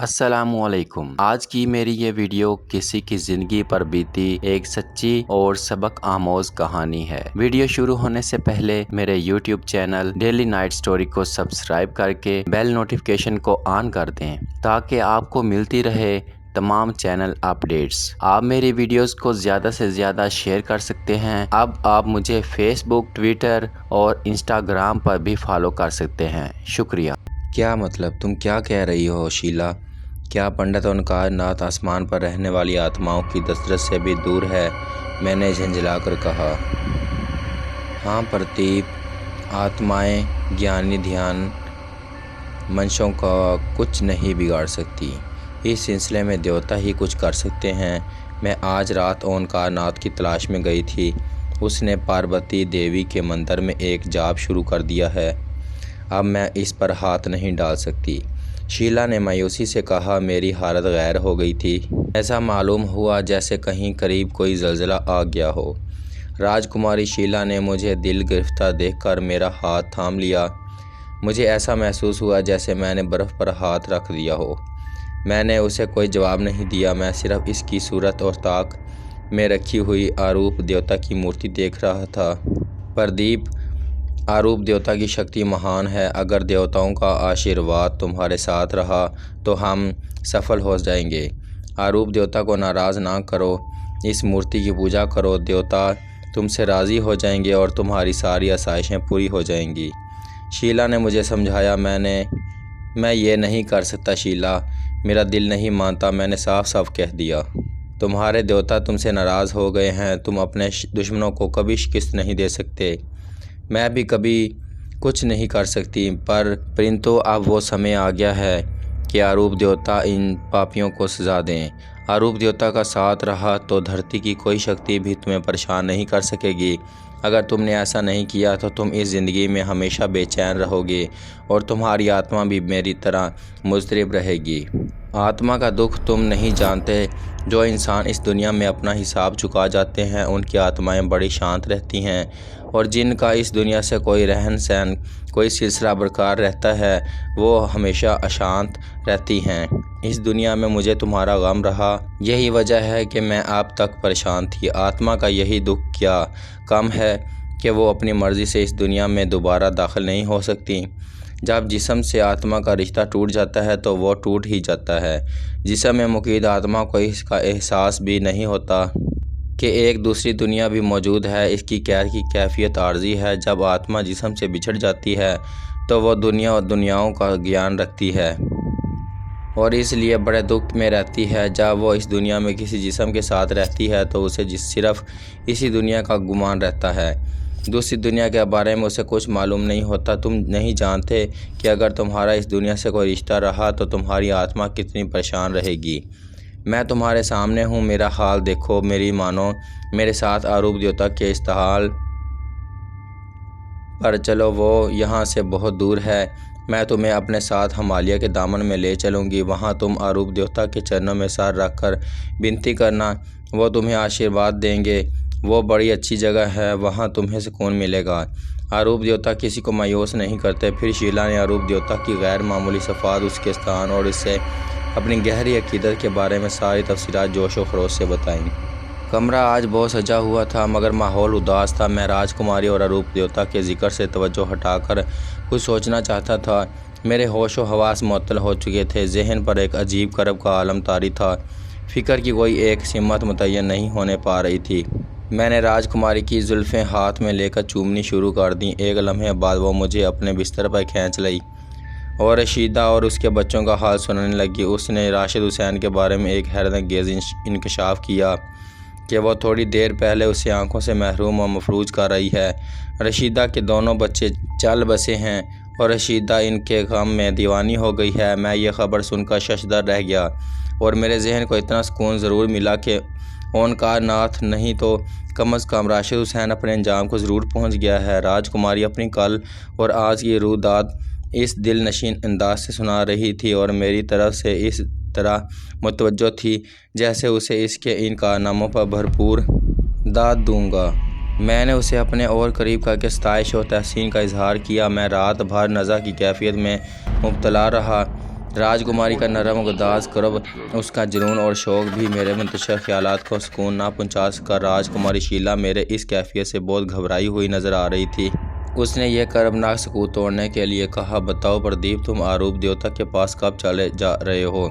السلام علیکم۔ آج کی میری یہ ویڈیو کسی کی زندگی پر بیتی ایک سچی اور سبق آموز کہانی ہے۔ ویڈیو شروع ہونے سے پہلے میرے YouTube channel daily night story کو سبسکرائب کر کے بیل نوٹیفیکیشن کو آن کر دیں تاکہ آپ کو ملتی رہے تمام چینل اپڈیٹس۔ آپ میری ویڈیوز کو زیادہ سے زیادہ شیئر کر سکتے ہیں۔ اب آپ مجھے فیس بک، ٹویٹر اور انسٹاگرام پر بھی فالو کر سکتے ہیں۔ شکریہ۔ کیا مطلب؟ تم کیا کہہ رہی ہو شیلا؟ کیا پنڈت اومکار ناتھ آسمان پر رہنے والی آتماؤں کی دسترس سے بھی دور ہے؟ میں نے جھنجھلا کر کہا۔ ہاں پرتیپ، آتمائیں گیانی دھیان منشوں کا کچھ نہیں بگاڑ سکتی۔ اس سلسلے میں دیوتا ہی کچھ کر سکتے ہیں۔ میں آج رات اومکار ناتھ کی تلاش میں گئی تھی۔ اس نے پاروتی دیوی کے مندر میں ایک جاپ شروع کر دیا ہے۔ اب میں اس پر ہاتھ نہیں ڈال سکتی، شیلا نے مایوسی سے کہا۔ میری حالت غیر ہو گئی تھی۔ ایسا معلوم ہوا جیسے کہیں قریب کوئی زلزلہ آ گیا ہو۔ راجکماری شیلا نے مجھے دل گرفتہ دیکھ کر میرا ہاتھ تھام لیا۔ مجھے ایسا محسوس ہوا جیسے میں نے برف پر ہاتھ رکھ دیا ہو۔ میں نے اسے کوئی جواب نہیں دیا، میں صرف اس کی صورت اور طاق میں رکھی ہوئی آروپ دیوتا کی مورتی دیکھ رہا تھا۔ پردیپ، آروپ دیوتا کی شکتی مہان ہے۔ اگر دیوتاؤں کا آشیرواد تمہارے ساتھ رہا تو ہم سفل ہو جائیں گے۔ آروپ دیوتا کو ناراض نہ کرو، اس مورتی کی پوجا کرو، دیوتا تم سے راضی ہو جائیں گے اور تمہاری ساری آسائشیں پوری ہو جائیں گی۔ شیلا نے مجھے سمجھایا۔ میں یہ نہیں کر سکتا شیلا، میرا دل نہیں مانتا، میں نے صاف صاف کہہ دیا۔ تمہارے دیوتا تم سے ناراض ہو گئے ہیں، تم اپنے دشمنوں کو کبھی شکست نہیں دے سکتے۔ میں بھی کبھی کچھ نہیں کر سکتی، پرنتو اب وہ سمے آ گیا ہے کہ آروپ دیوتا ان پاپیوں کو سزا دیں۔ آروپ دیوتا کا ساتھ رہا تو دھرتی کی کوئی شکتی بھی تمہیں پریشان نہیں کر سکے گی۔ اگر تم نے ایسا نہیں کیا تو تم اس زندگی میں ہمیشہ بے چین رہو گے اور تمہاری آتما بھی میری طرح مضطرب رہے گی۔ آتما کا دکھ تم نہیں جانتے۔ جو انسان اس دنیا میں اپنا حساب چکا جاتے ہیں ان کی آتمائیں بڑی شانت رہتی ہیں، اور جن کا اس دنیا سے کوئی رہن سہن، کوئی سلسلہ برقرار رہتا ہے وہ ہمیشہ اشانت رہتی ہیں۔ اس دنیا میں مجھے تمہارا غم رہا، یہی وجہ ہے کہ میں اب تک پریشان تھی۔ آتما کا یہی دکھ کیا کم ہے کہ وہ اپنی مرضی سے اس دنیا میں دوبارہ داخل نہیں ہو سکتی۔ جب جسم سے آتما کا رشتہ ٹوٹ جاتا ہے تو وہ ٹوٹ ہی جاتا ہے۔ جسم میں مقید آتما کو اس کا احساس بھی نہیں ہوتا کہ ایک دوسری دنیا بھی موجود ہے۔ اس کی قید کی کیفیت عارضی ہے۔ جب آتما جسم سے بچھڑ جاتی ہے تو وہ دنیا اور دنیاؤں کا گیان رکھتی ہے اور اس لیے بڑے دکھ میں رہتی ہے۔ جب وہ اس دنیا میں کسی جسم کے ساتھ رہتی ہے تو اسے صرف اسی دنیا کا گمان رہتا ہے، دوسری دنیا کے بارے میں اسے کچھ معلوم نہیں ہوتا۔ تم نہیں جانتے کہ اگر تمہارا اس دنیا سے کوئی رشتہ رہا تو تمہاری آتما کتنی پریشان رہے گی۔ میں تمہارے سامنے ہوں، میرا حال دیکھو، میری مانو، میرے ساتھ آروپ دیوتا کے استحال پر چلو، وہ یہاں سے بہت دور ہے۔ میں تمہیں اپنے ساتھ ہمالیہ کے دامن میں لے چلوں گی، وہاں تم آروپ دیوتا کے چرنوں میں سر رکھ کر بنتی کرنا، وہ تمہیں آشیرواد دیں گے۔ وہ بڑی اچھی جگہ ہے، وہاں تمہیں سکون ملے گا۔ آروپ دیوتا کسی کو مایوس نہیں کرتے۔ پھر شیلا نے آروپ دیوتا کی غیر معمولی صفات، اس کے استھان اور اس سے اپنی گہری عقیدت کے بارے میں ساری تفصیلات جوش و خروش سے بتائیں۔ کمرہ آج بہت سجا ہوا تھا مگر ماحول اداس تھا۔ میں راجکماری اور آروپ دیوتا کے ذکر سے توجہ ہٹا کر کچھ سوچنا چاہتا تھا۔ میرے ہوش و حواس معطل ہو چکے تھے، ذہن پر ایک عجیب کرب کا عالم طاری تھا۔ فکر کی کوئی ایک سمت متعین نہیں ہونے پا رہی تھی۔ میں نے راجکماری کی زلفیں ہاتھ میں لے کر چومنی شروع کر دیں۔ ایک لمحے بعد وہ مجھے اپنے بستر پر کھینچ لی اور رشیدہ اور اس کے بچوں کا حال سنانے لگی۔ اس نے راشد حسین کے بارے میں ایک حیرت انگیز انکشاف کیا کہ وہ تھوڑی دیر پہلے اسے آنکھوں سے محروم اور مفلوج کر رہی ہے۔ رشیدہ کے دونوں بچے چل بسے ہیں اور رشیدہ ان کے غم میں دیوانی ہو گئی ہے۔ میں یہ خبر سن کر ششدر رہ گیا اور میرے ذہن کو اتنا سکون ضرور ملا کہ اومکار ناتھ نہیں تو کم از کم راشد حسین اپنے انجام کو ضرور پہنچ گیا ہے۔ راجکماری اپنی کل اور آج کی رویداد اس دل نشین انداز سے سنا رہی تھی اور میری طرف سے اس طرح متوجہ تھی جیسے اسے اس کے ان کارناموں پر بھرپور داد دوں گا۔ میں نے اسے اپنے اور قریب کر کے ستائش اور تحسین کا اظہار کیا۔ میں رات بھر نزع کی کیفیت میں مبتلا رہا۔ راجکماری کا نرم گداز قرب، اس کا جنون اور شوق بھی میرے منتشر خیالات کو سکون نہ پہنچا سکا۔ راجکماری شیلا میرے اس کیفیت سے بہت گھبرائی ہوئی نظر آ رہی تھی۔ اس نے یہ کربناک سکوت توڑنے کے لیے کہا، بتاؤ پردیپ، تم آروپ دیوتا کے پاس کب چلے جا رہے ہو؟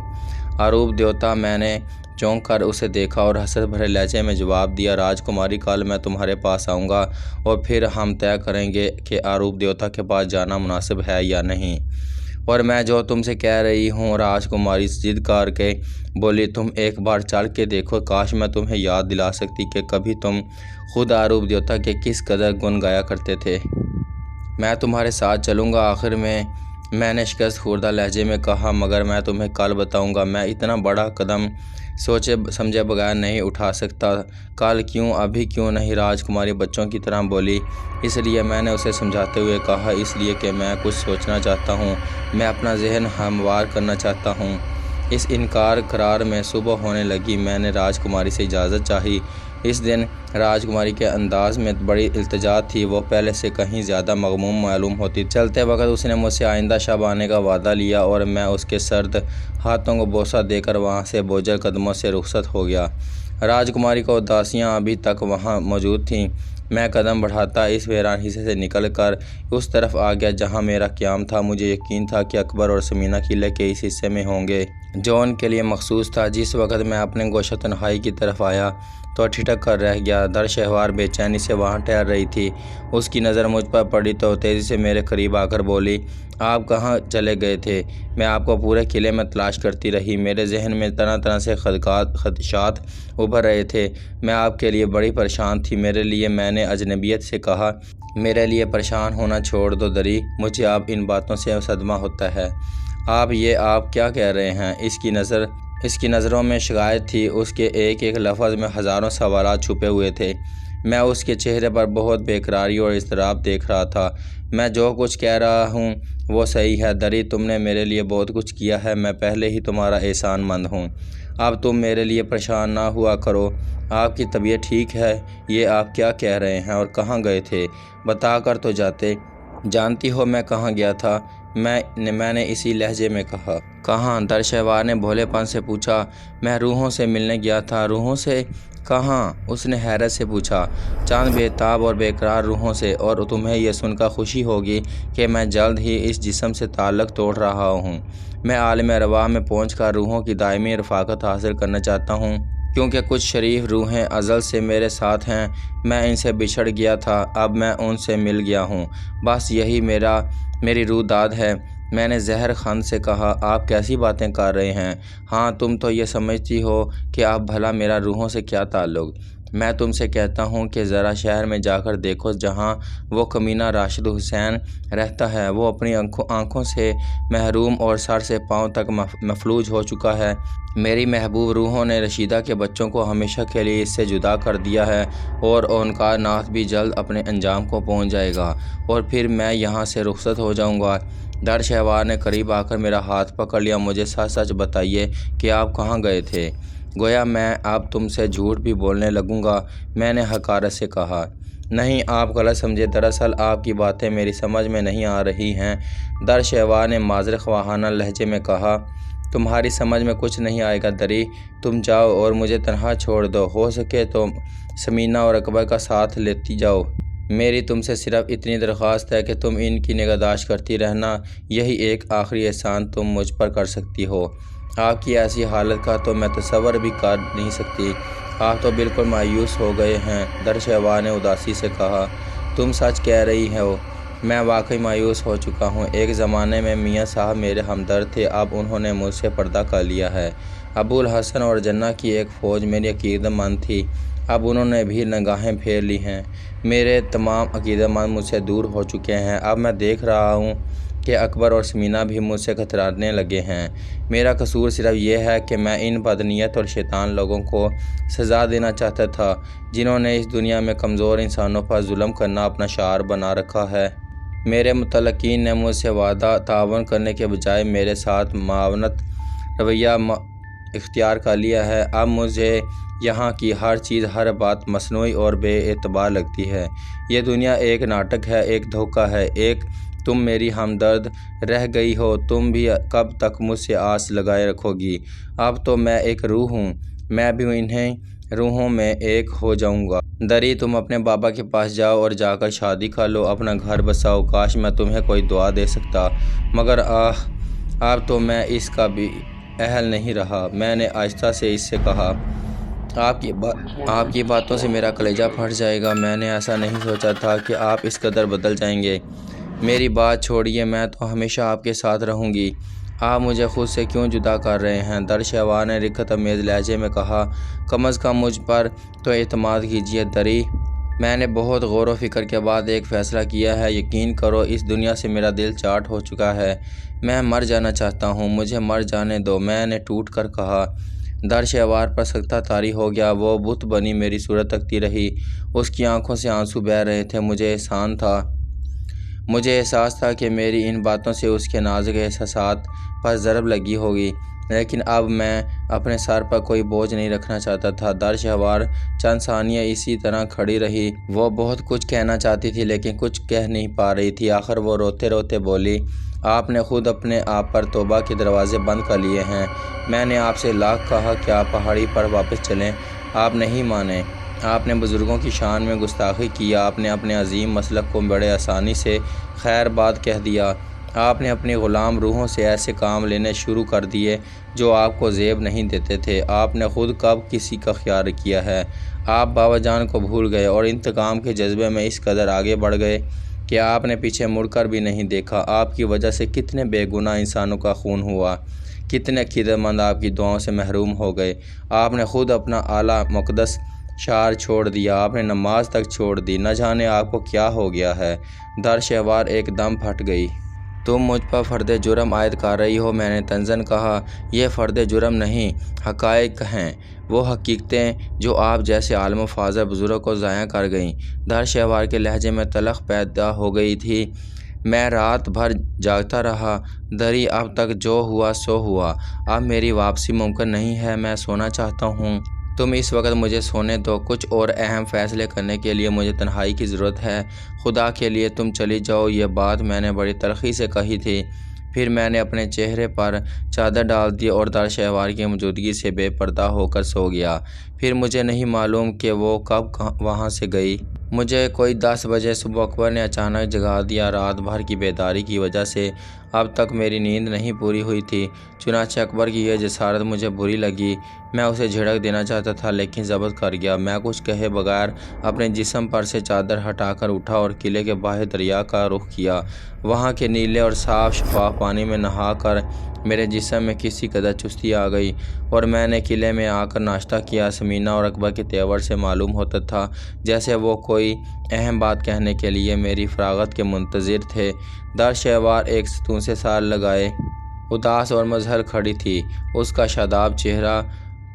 آروپ دیوتا؟ میں نے چونک کر اسے دیکھا اور حسرت بھرے لہجے میں جواب دیا، راجکماری، کل میں تمہارے پاس آؤں گا اور پھر ہم طے کریں گے کہ آروپ دیوتا کے پاس جانا مناسب ہے یا نہیں۔ اور میں جو تم سے کہہ رہی ہوں، راجکماری ضد کر کے بولی، تم ایک بار چل کے دیکھو، کاش میں تمہیں یاد دلا سکتی کہ کبھی تم خود آروپ دیوتا کے کس قدر گن گایا کرتے تھے۔ میں تمہارے ساتھ چلوں گا، آخر میں نے شکست خوردہ لہجے میں کہا، مگر میں تمہیں کل بتاؤں گا، میں اتنا بڑا قدم سوچے سمجھے بغیر نہیں اٹھا سکتا۔ کل کیوں، ابھی کیوں نہیں؟ راجکماری بچوں کی طرح بولی۔ اس لیے میں نے اسے سمجھاتے ہوئے کہا، اس لیے کہ میں کچھ سوچنا چاہتا ہوں، میں اپنا ذہن ہموار کرنا چاہتا ہوں۔ اس انکار قرار میں صبح ہونے لگی۔ میں نے راجکماری سے اجازت چاہی۔ اس دن راجکماری کے انداز میں بڑی التجا تھی، وہ پہلے سے کہیں زیادہ مغموم معلوم ہوتی۔ چلتے وقت اس نے مجھ سے آئندہ شب آنے کا وعدہ لیا اور میں اس کے سرد ہاتھوں کو بوسہ دے کر وہاں سے بوجھل قدموں سے رخصت ہو گیا۔ راجکماری کا اداسیاں ابھی تک وہاں موجود تھیں۔ میں قدم بڑھاتا اس ویران حصے سے نکل کر اس طرف آ گیا جہاں میرا قیام تھا۔ مجھے یقین تھا کہ اکبر اور ثمینہ قلعے کے اس حصے میں ہوں گے جو ان کے لیے مخصوص تھا۔ جس وقت میں اپنے گوشہ تنہائی کی طرف آیا تو ٹھٹک کر رہ گیا۔ درشہوار بے چینی سے وہاں ٹہل رہی تھی۔ اس کی نظر مجھ پر پڑی تو تیزی سے میرے قریب آ کر بولی، آپ کہاں چلے گئے تھے؟ میں آپ کو پورے قلعے میں تلاش کرتی رہی۔ میرے ذہن میں طرح طرح سے خدشات ابھر رہے تھے۔ میں آپ کے لیے بڑی پریشان تھی۔ میرے لیے؟ میں نے اجنبیت سے کہا، میرے لیے پریشان ہونا چھوڑ دو دری، مجھے اب ان باتوں سے صدمہ ہوتا ہے۔ آپ کیا کہہ رہے ہیں؟ اس کی نظروں میں شگاف تھی، اس کے ایک ایک لفظ میں ہزاروں سوالات چھپے ہوئے تھے۔ میں اس کے چہرے پر بہت بے قراری اور اضطراب دیکھ رہا تھا۔ میں جو کچھ کہہ رہا ہوں وہ صحیح ہے دری، تم نے میرے لیے بہت کچھ کیا ہے، میں پہلے ہی تمہارا احسان مند ہوں۔ اب تم میرے لیے پریشان نہ ہوا کرو۔ آپ کی طبیعت ٹھیک ہے؟ یہ آپ کیا کہہ رہے ہیں؟ اور کہاں گئے تھے؟ بتا کر تو جاتے۔ جانتی ہو میں کہاں گیا تھا؟ میں نے اسی لہجے میں کہا۔ کہاں؟ درشہوار نے بھولے پن سے پوچھا۔ میں روحوں سے ملنے گیا تھا۔ روحوں سے؟ کہاں؟ اس نے حیرت سے پوچھا۔ چند بے تاب اور بے قرار روحوں سے، اور تمہیں یہ سن کر خوشی ہوگی کہ میں جلد ہی اس جسم سے تعلق توڑ رہا ہوں۔ میں عالم ارواح میں پہنچ کر روحوں کی دائمی رفاقت حاصل کرنا چاہتا ہوں، کیونکہ کچھ شریف روحیں ازل سے میرے ساتھ ہیں۔ میں ان سے بچھڑ گیا تھا، اب میں ان سے مل گیا ہوں، بس یہی میری روح داد ہے۔ میں نے زہر خند سے کہا، آپ کیسی باتیں کر رہے ہیں؟ ہاں، تم تو یہ سمجھتی ہو کہ اب بھلا میرا روحوں سے کیا تعلق؟ میں تم سے کہتا ہوں کہ ذرا شہر میں جا کر دیکھو جہاں وہ کمینہ راشد حسین رہتا ہے۔ وہ اپنی آنکھوں سے محروم اور سر سے پاؤں تک مفلوج ہو چکا ہے۔ میری محبوب روحوں نے رشیدہ کے بچوں کو ہمیشہ کے لیے اس سے جدا کر دیا ہے، اور اوانکار ناتھ بھی جلد اپنے انجام کو پہنچ جائے گا، اور پھر میں یہاں سے رخصت ہو جاؤں گا۔ درشہوار نے قریب آ کر میرا ہاتھ پکڑ لیا۔ مجھے سچ سچ بتائیے کہ آپ کہاں گئے تھے؟ گویا میں اب تم سے جھوٹ بھی بولنے لگوں گا، میں نے حقارت سے کہا۔ نہیں، آپ غلط سمجھے، دراصل آپ کی باتیں میری سمجھ میں نہیں آ رہی ہیں، درشہوار نے معذرت خواہانہ لہجے میں کہا۔ تمہاری سمجھ میں کچھ نہیں آئے گا دری، تم جاؤ اور مجھے تنہا چھوڑ دو، ہو سکے تو ثمینہ اور اکبر کا ساتھ لیتی جاؤ۔ میری تم سے صرف اتنی درخواست ہے کہ تم ان کی نگہداشت کرتی رہنا، یہی ایک آخری احسان تم مجھ پر کر سکتی ہو۔ آپ کی ایسی حالت کا تو میں تصور بھی کر نہیں سکتی، آپ تو بالکل مایوس ہو گئے ہیں، درشہوار نے اداسی سے کہا۔ تم سچ کہہ رہی ہو، میں واقعی مایوس ہو چکا ہوں۔ ایک زمانے میں میاں صاحب میرے ہمدرد تھے، اب انہوں نے مجھ سے پردہ کر لیا ہے۔ ابو الحسن اور جنہ کی ایک فوج میری عقیدت مند تھی، اب انہوں نے بھی نگاہیں پھیر لی ہیں۔ میرے تمام عقیدت مند مجھ سے دور ہو چکے ہیں۔ اب میں دیکھ رہا ہوں کہ اکبر اور ثمینہ بھی مجھ سے کترانے لگے ہیں۔ میرا قصور صرف یہ ہے کہ میں ان بدنیت اور شیطان لوگوں کو سزا دینا چاہتا تھا جنہوں نے اس دنیا میں کمزور انسانوں پر ظلم کرنا اپنا شعار بنا رکھا ہے۔ میرے متعلقین نے مجھ سے وعدہ تعاون کرنے کے بجائے میرے ساتھ معاونت رویہ اختیار کر لیا ہے۔ اب مجھے یہاں کی ہر چیز، ہر بات مصنوعی اور بے اعتبار لگتی ہے۔ یہ دنیا ایک ناٹک ہے، ایک دھوکہ ہے، ایک تم میری ہمدرد رہ گئی ہو، تم بھی کب تک مجھ سے آس لگائے رکھو گی؟ اب تو میں ایک روح ہوں، میں بھی انہیں روحوں میں ایک ہو جاؤں گا۔ دری، تم اپنے بابا کے پاس جاؤ اور جا کر شادی کر لو، اپنا گھر بساؤ۔ کاش میں تمہیں کوئی دعا دے سکتا، مگر اب تو میں اس کا بھی اہل نہیں رہا۔ میں نے آہستہ سے اس سے کہا، آپ کی باتوں سے میرا کلیجہ پھٹ جائے گا۔ میں نے ایسا نہیں سوچا تھا کہ آپ اس قدر بدل جائیں گے۔ میری بات چھوڑیے، میں تو ہمیشہ آپ کے ساتھ رہوں گی۔ آپ مجھے خود سے کیوں جدا کر رہے ہیں؟ درشہوار نے رقت آمیز لہجے میں کہا، کم از کم مجھ پر تو اعتماد کیجیے دری۔ میں نے بہت غور و فکر کے بعد ایک فیصلہ کیا ہے۔ یقین کرو، اس دنیا سے میرا دل چاٹ ہو چکا ہے۔ میں مر جانا چاہتا ہوں، مجھے مر جانے دو، میں نے ٹوٹ کر کہا۔ درشہوار پر سکتہ طاری ہو گیا۔ وہ بت بنی میری صورت تکتی رہی، اس کی آنکھوں سے آنسو بہہ رہے تھے۔ مجھے احساس تھا کہ میری ان باتوں سے اس کے نازک احساسات پر ضرب لگی ہوگی، لیکن اب میں اپنے سر پر کوئی بوجھ نہیں رکھنا چاہتا تھا۔ درشہوار چند ثانیہ اسی طرح کھڑی رہی۔ وہ بہت کچھ کہنا چاہتی تھی لیکن کچھ کہہ نہیں پا رہی تھی۔ آخر وہ روتے روتے بولی، آپ نے خود اپنے آپ پر توبہ کے دروازے بند کر لیے ہیں۔ میں نے آپ سے لاکھ کہا کہ آپ پہاڑی پر واپس چلیں، آپ نہیں مانے۔ آپ نے بزرگوں کی شان میں گستاخی کی، آپ نے اپنے عظیم مسلک کو بڑے آسانی سے خیر باد کہہ دیا۔ آپ نے اپنی غلام روحوں سے ایسے کام لینے شروع کر دیے جو آپ کو زیب نہیں دیتے تھے۔ آپ نے خود کب کسی کا خیال کیا ہے؟ آپ بابا جان کو بھول گئے اور انتقام کے جذبے میں اس قدر آگے بڑھ گئے کہ آپ نے پیچھے مڑ کر بھی نہیں دیکھا۔ آپ کی وجہ سے کتنے بے گناہ انسانوں کا خون ہوا، کتنے عقیدتمند آپ کی دعاؤں سے محروم ہو گئے۔ آپ نے خود اپنا اعلیٰ مقدس شعار چھوڑ دیا، آپ نے نماز تک چھوڑ دی۔ نہ جانے آپ کو کیا ہو گیا ہے۔ درشہوار ایک دم پھٹ گئی۔ تم مجھ پر فرد جرم عائد کر رہی ہو، میں نے طنزاً کہا۔ یہ فرد جرم نہیں، حقائق ہیں، وہ حقیقتیں جو آپ جیسے عالم و فاضل بزرگ کو ضائع کر گئیں۔ درشہوار کے لہجے میں تلخ پیدا ہو گئی تھی۔ میں رات بھر جاگتا رہا۔ دری، اب تک جو ہوا سو ہوا، اب میری واپسی ممکن نہیں ہے۔ میں سونا چاہتا ہوں۔ تم اس وقت مجھے سونے دو، کچھ اور اہم فیصلے کرنے کے لیے مجھے تنہائی کی ضرورت ہے۔ خدا کے لیے تم چلی جاؤ۔ یہ بات میں نے بڑی تلخی سے کہی تھی۔ پھر میں نے اپنے چہرے پر چادر ڈال دی اور درشہوار کی موجودگی سے بے پردہ ہو کر سو گیا۔ پھر مجھے نہیں معلوم کہ وہ کب وہاں سے گئی۔ مجھے کوئی 10 بجے صبح اکبر نے اچانک جگا دیا۔ رات بھر کی بیداری کی وجہ سے اب تک میری نیند نہیں پوری ہوئی تھی، چنانچہ اکبر کی یہ جسارت مجھے بری لگی۔ میں اسے جھڑک دینا چاہتا تھا لیکن ضبط کر گیا۔ میں کچھ کہے بغیر اپنے جسم پر سے چادر ہٹا کر اٹھا اور قلعے کے باہر دریا کا رخ کیا۔ وہاں کے نیلے اور صاف شفاف پانی میں نہا کر میرے جسم میں کسی قدر چستی آ گئی اور میں نے قلعے میں آ کر ناشتہ کیا۔ سمینا اور اکبر کے تیور سے معلوم ہوتا تھا جیسے وہ کوئی اہم بات کہنے کے لیے میری فراغت کے منتظر تھے۔ درشہوار ایک ستون سے سار لگائے اداس اور مظہر کھڑی تھی، اس کا شاداب چہرہ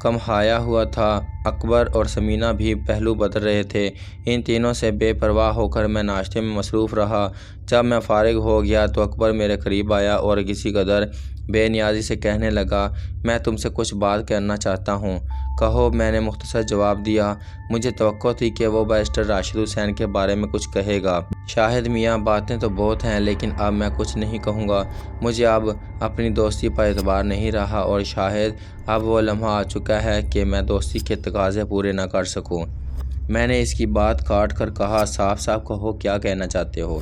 کمہایا ہوا تھا۔ اکبر اور سمینا بھی پہلو بدل رہے تھے۔ ان تینوں سے بے پرواہ ہو کر میں ناشتے میں مصروف رہا۔ جب میں فارغ ہو گیا تو اکبر میرے قریب آیا اور کسی قدر بے نیازی سے کہنے لگا، میں تم سے کچھ بات کرنا چاہتا ہوں۔ کہو، میں نے مختصر جواب دیا۔ مجھے توقع تھی کہ وہ بیرسٹر راشد حسین کے بارے میں کچھ کہے گا۔ شاہد میاں، باتیں تو بہت ہیں لیکن اب میں کچھ نہیں کہوں گا۔ مجھے اب اپنی دوستی پر اعتبار نہیں رہا اور شاید اب وہ لمحہ آ چکا ہے کہ میں دوستی کے تقاضے پورے نہ کر سکوں۔ میں نے اس کی بات کاٹ کر کہا، صاف صاف کہو، کیا کہنا چاہتے ہو؟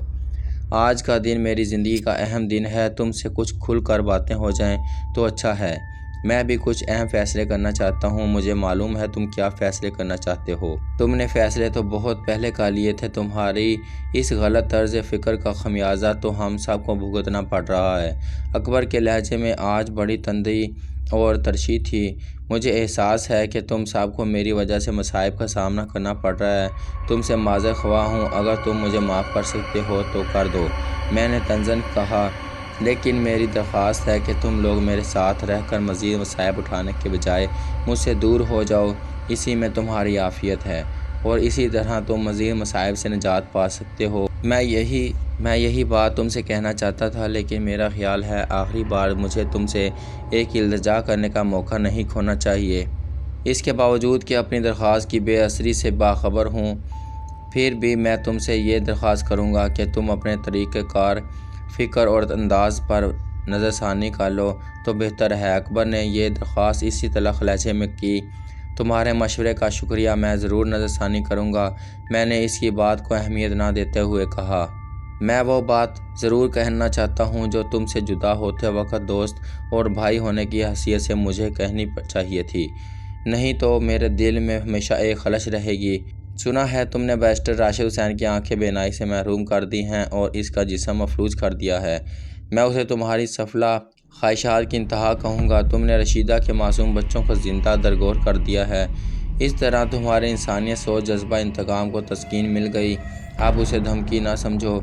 آج کا دن میری زندگی کا اہم دن ہے، تم سے کچھ کھل کر باتیں ہو جائیں تو اچھا ہے۔ میں بھی کچھ اہم فیصلے کرنا چاہتا ہوں۔ مجھے معلوم ہے تم کیا فیصلے کرنا چاہتے ہو۔ تم نے فیصلے تو بہت پہلے کر لیے تھے، تمہاری اس غلط طرز فکر کا خمیازہ تو ہم سب کو بھگتنا پڑ رہا ہے۔ اکبر کے لہجے میں آج بڑی تندی اور ترشی تھی۔ مجھے احساس ہے کہ تم سب کو میری وجہ سے مصائب کا سامنا کرنا پڑ رہا ہے۔ تم سے معذرت خواہ ہوں، اگر تم مجھے معاف کر سکتے ہو تو کر دو، میں نے طنزاً کہا، لیکن میری درخواست ہے کہ تم لوگ میرے ساتھ رہ کر مزید مصائب اٹھانے کے بجائے مجھ سے دور ہو جاؤ، اسی میں تمہاری عافیت ہے اور اسی طرح تم مزید مصائب سے نجات پا سکتے ہو۔ میں یہی بات تم سے کہنا چاہتا تھا، لیکن میرا خیال ہے آخری بار مجھے تم سے ایک التجا کرنے کا موقع نہیں کھونا چاہیے۔ اس کے باوجود کہ اپنی درخواست کی بے اثری سے باخبر ہوں، پھر بھی میں تم سے یہ درخواست کروں گا کہ تم اپنے طریقہ کار فکر اور انداز پر نظر ثانی کر لو تو بہتر ہے۔ اکبر نے یہ درخواست اسی تلخ لہجے میں کی۔ تمہارے مشورے کا شکریہ، میں ضرور نظر ثانی کروں گا، میں نے اس کی بات کو اہمیت نہ دیتے ہوئے کہا۔ میں وہ بات ضرور کہنا چاہتا ہوں جو تم سے جدا ہوتے وقت دوست اور بھائی ہونے کی حیثیت سے مجھے کہنی چاہیے تھی، نہیں تو میرے دل میں ہمیشہ ایک خلش رہے گی۔ سنا ہے تم نے بیرسٹر راشد حسین کی آنکھیں بینائی سے محروم کر دی ہیں اور اس کا جسم مفلوج کر دیا ہے۔ میں اسے تمہاری سفلہ خواہشات کی انتہا کہوں گا۔ تم نے رشیدہ کے معصوم بچوں کو زندہ درگور کر دیا ہے۔ اس طرح تمہارے انسانیت سوچ جذبہ انتقام کو تسکین مل گئی۔ اب اسے دھمکی نہ سمجھو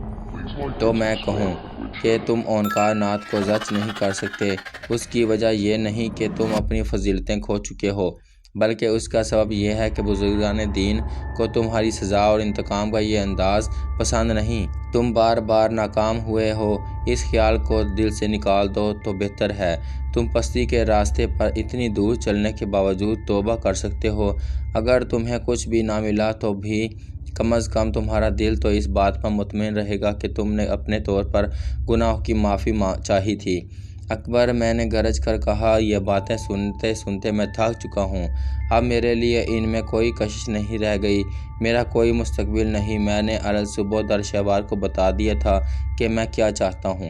تو میں کہوں کہ تم اوانکار ناتھ کو زچ نہیں کر سکتے۔ اس کی وجہ یہ نہیں کہ تم اپنی فضیلتیں کھو چکے ہو، بلکہ اس کا سبب یہ ہے کہ بزرگان دین کو تمہاری سزا اور انتقام کا یہ انداز پسند نہیں۔ تم بار بار ناکام ہوئے ہو، اس خیال کو دل سے نکال دو تو بہتر ہے۔ تم پستی کے راستے پر اتنی دور چلنے کے باوجود توبہ کر سکتے ہو۔ اگر تمہیں کچھ بھی نہ ملا تو بھی کم از کم تمہارا دل تو اس بات پر مطمئن رہے گا کہ تم نے اپنے طور پر گناہوں کی معافی چاہی تھی۔ اکبر، میں نے گرج کر کہا، یہ باتیں سنتے سنتے میں تھک چکا ہوں۔ اب میرے لیے ان میں کوئی کشش نہیں رہ گئی، میرا کوئی مستقبل نہیں۔ میں نے الصبح درشہوار کو بتا دیا تھا کہ میں کیا چاہتا ہوں۔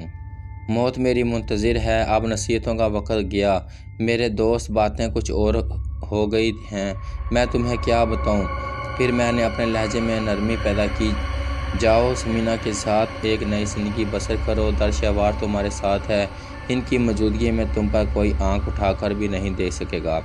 موت میری منتظر ہے۔ اب نصیحتوں کا وقت گیا۔ میرے دوست، باتیں کچھ اور ہو گئی ہیں، میں تمہیں کیا بتاؤں۔ پھر میں نے اپنے لہجے میں نرمی پیدا کی۔ جاؤ، سمینا کے ساتھ ایک نئی زندگی بسر کرو۔ درشہوار تمہارے ساتھ ہے، ان کی موجودگی میں تم پر کوئی آنکھ اٹھا کر بھی نہیں دیکھ سکے گا۔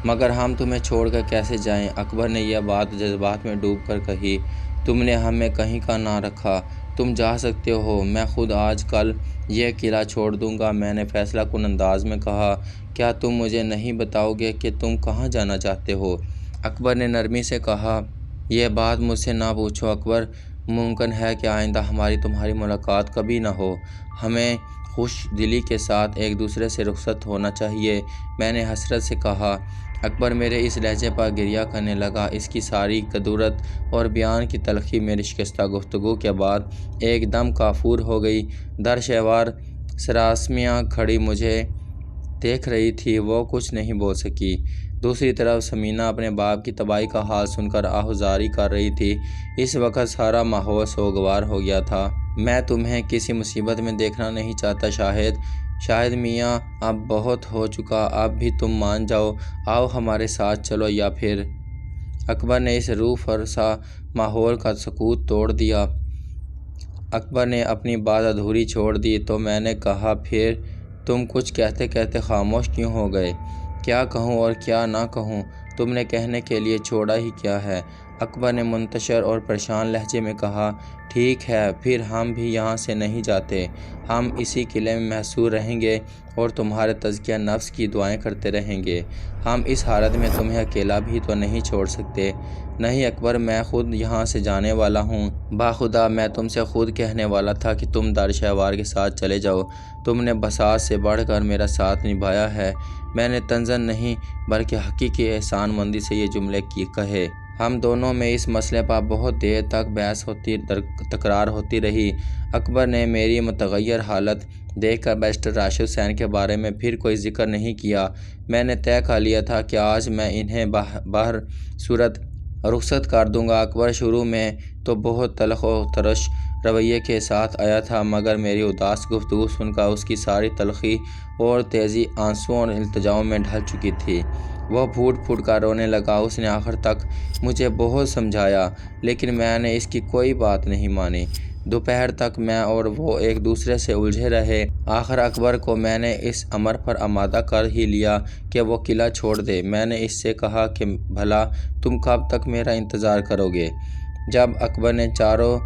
مگر ہم تمہیں چھوڑ کر کیسے جائیں؟ اکبر نے یہ بات جذبات میں ڈوب کر کہی۔ تم نے ہمیں کہیں کا نہ رکھا، تم جا سکتے ہو، میں خود آج کل یہ قلعہ چھوڑ دوں گا، میں نے فیصلہ کن انداز میں کہا۔ کیا تم مجھے نہیں بتاؤ گے کہ تم کہاں جانا چاہتے ہو؟ اکبر نے نرمی سے کہا۔ یہ بات مجھ سے نہ پوچھو اکبر، ممکن ہے کہ آئندہ ہماری تمہاری ملاقات کبھی نہ ہو۔ ہمیں خوش دلی کے ساتھ ایک دوسرے سے رخصت ہونا چاہیے، میں نے حسرت سے کہا۔ اکبر میرے اس لہجے پر گریہ کرنے لگا۔ اس کی ساری کدورت اور بیان کی تلخی میری شکستہ گفتگو کے بعد ایک دم کافور ہو گئی۔ درشہوار سراسمیہ کھڑی مجھے دیکھ رہی تھی، وہ کچھ نہیں بول سکی۔ دوسری طرف سمینا اپنے باپ کی تباہی کا حال سن کر آہوازاری کر رہی تھی۔ اس وقت سارا ماحول سوگوار ہو گیا تھا۔ میں تمہیں کسی مصیبت میں دیکھنا نہیں چاہتا شاہد میاں، اب بہت ہو چکا، اب بھی تم مان جاؤ، آؤ ہمارے ساتھ چلو یا پھر۔ اکبر نے اس روح فرسا ماحول کا سکوت توڑ دیا۔ اکبر نے اپنی بات ادھوری چھوڑ دی تو میں نے کہا، پھر تم کچھ کہتے کہتے خاموش کیوں ہو گئے؟ کیا کہوں اور کیا نہ کہوں، تم نے کہنے کے لیے چھوڑا ہی کیا ہے؟ اکبر نے منتشر اور پریشان لہجے میں کہا۔ ٹھیک ہے، پھر ہم بھی یہاں سے نہیں جاتے، ہم اسی قلعے میں محصور رہیں گے اور تمہارے تزکیہ نفس کی دعائیں کرتے رہیں گے۔ ہم اس حالت میں تمہیں اکیلا بھی تو نہیں چھوڑ سکتے۔ نہیں اکبر، میں خود یہاں سے جانے والا ہوں۔ باخدا میں تم سے خود کہنے والا تھا کہ تم درشہوار کے ساتھ چلے جاؤ، تم نے بساط سے بڑھ کر میرا ساتھ نبھایا ہے۔ میں نے طنزاً نہیں بلکہ حقیقی احسان مندی سے یہ جملے کہے۔ ہم دونوں میں اس مسئلے پر بہت دیر تک بحث تکرار ہوتی رہی۔ اکبر نے میری متغیر حالت دیکھ کر بیرسٹر راشد حسین کے بارے میں پھر کوئی ذکر نہیں کیا۔ میں نے طے کر لیا تھا کہ آج میں انہیں بہر صورت رخصت کر دوں گا۔ اکبر شروع میں تو بہت تلخ و ترش رویے کے ساتھ آیا تھا، مگر میری اداس گفتگو سن کر اس کی ساری تلخی اور تیزی آنسوؤں اور التجاؤں میں ڈھل چکی تھی۔ وہ پھوٹ پھوٹ کر رونے لگا۔ اس نے آخر تک مجھے بہت سمجھایا، لیکن میں نے اس کی کوئی بات نہیں مانی۔ دوپہر تک میں اور وہ ایک دوسرے سے الجھے رہے۔ آخر اکبر کو میں نے اس امر پر آمادہ کر ہی لیا کہ وہ قلعہ چھوڑ دے۔ میں نے اس سے کہا کہ بھلا تم کب تک میرا انتظار کرو گے؟ جب اکبر نے چاروں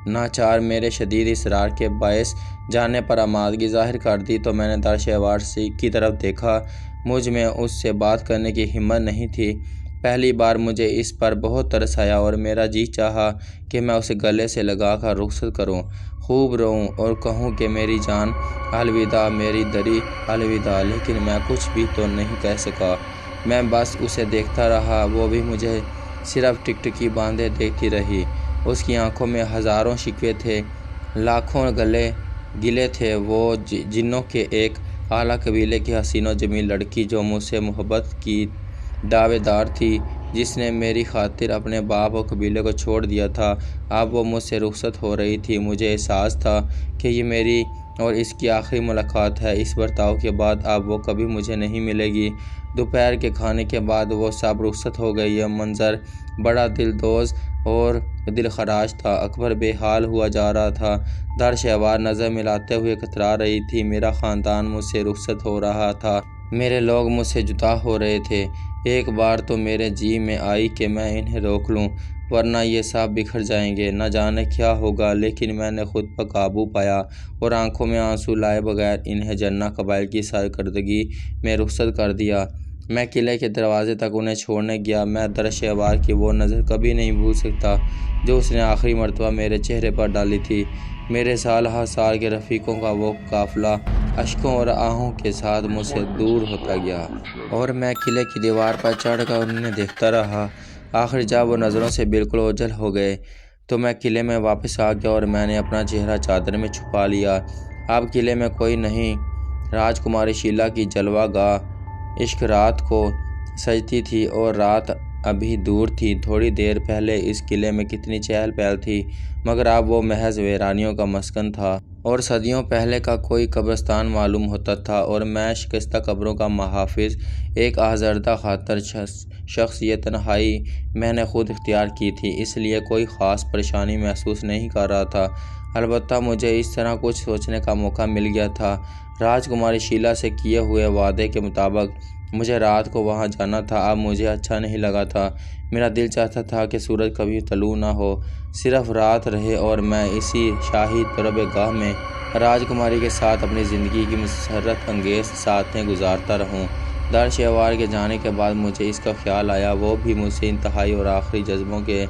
ناچار میرے شدید اصرار کے باعث جانے پر آمادگی ظاہر کر دی تو میں نے درشہوار کی طرف دیکھا۔ مجھ میں اس سے بات کرنے کی ہمت نہیں تھی۔ پہلی بار مجھے اس پر بہت ترس آیا اور میرا جی چاہا کہ میں اسے گلے سے لگا کر رخصت کروں، خوب روؤں اور کہوں کہ میری جان الوداع، میری دری الوداع، لیکن میں کچھ بھی تو نہیں کہہ سکا۔ میں بس اسے دیکھتا رہا، وہ بھی مجھے صرف ٹکٹکی باندھے دیکھتی رہی۔ اس کی آنکھوں میں ہزاروں شکوے تھے لاکھوں گلے تھے وہ جنوں کے ایک اعلیٰ قبیلے کی حسین و جمیل لڑکی جو مجھ سے محبت کی دعوے دار تھی، جس نے میری خاطر اپنے باپ اور قبیلے کو چھوڑ دیا تھا، اب وہ مجھ سے رخصت ہو رہی تھی۔ مجھے احساس تھا کہ یہ میری اور اس کی آخری ملاقات ہے۔ اس برتاؤ کے بعد اب وہ کبھی مجھے نہیں ملے گی۔ دوپہر کے کھانے کے بعد وہ سب رخصت ہو گئے۔ یہ منظر بڑا دلدوز اور دلخراش تھا۔ اکبر بے حال ہوا جا رہا تھا، در شہوار نظر ملاتے ہوئے کترا رہی تھی۔ میرا خاندان مجھ سے رخصت ہو رہا تھا، میرے لوگ مجھ سے جدا ہو رہے تھے۔ ایک بار تو میرے جی میں آئی کہ میں انہیں روک لوں، ورنہ یہ سب بکھر جائیں گے، نہ جانے کیا ہوگا، لیکن میں نے خود پر قابو پایا اور آنکھوں میں آنسو لائے بغیر انہیں جنہ قبائل کی سرکردگی میں رخصت کر دیا۔ میں قلعے کے دروازے تک انہیں چھوڑنے گیا۔ میں در شہوار کی وہ نظر کبھی نہیں بھول سکتا جو اس نے آخری مرتبہ میرے چہرے پر ڈالی تھی۔ میرے سال ہر سال کے رفیقوں کا وہ قافلہ اشکوں اور آہوں کے ساتھ مجھ سے دور ہوتا گیا اور میں قلعے کی دیوار پر چڑھ کر انہیں دیکھتا رہا۔ آخر جب وہ نظروں سے بالکل اوجھل ہو گئے تو میں قلعے میں واپس آ گیا اور میں نے اپنا چہرہ چادر میں چھپا لیا۔ اب قلعے میں کوئی نہیں۔ راجکماری شیلا کی جلوہ گاہ عشق رات کو سجتی تھی اور رات ابھی دور تھی۔ تھوڑی دیر پہلے اس قلعے میں کتنی چہل پہل تھی، مگر اب وہ محض ویرانیوں کا مسکن تھا اور صدیوں پہلے کا کوئی قبرستان معلوم ہوتا تھا، اور میں شکستہ قبروں کا محافظ، ایک آزردہ خاطر شخص۔ یہ تنہائی میں نے خود اختیار کی تھی، اس لیے کوئی خاص پریشانی محسوس نہیں کر رہا تھا، البتہ مجھے اس طرح کچھ سوچنے کا موقع مل گیا تھا۔ راجکماری شیلا سے کیے ہوئے وعدے کے مطابق مجھے رات کو وہاں جانا تھا۔ اب مجھے اچھا نہیں لگا تھا۔ میرا دل چاہتا تھا کہ سورج کبھی طلوع نہ ہو، صرف رات رہے اور میں اسی شاہی دربِ گاہ میں راجکماری کے ساتھ اپنی زندگی کی مسرت انگیز ساعتیں گزارتا رہوں۔ در شہوار کے جانے کے بعد مجھے اس کا خیال آیا، وہ بھی مجھ سے انتہائی اور آخری جذبوں کے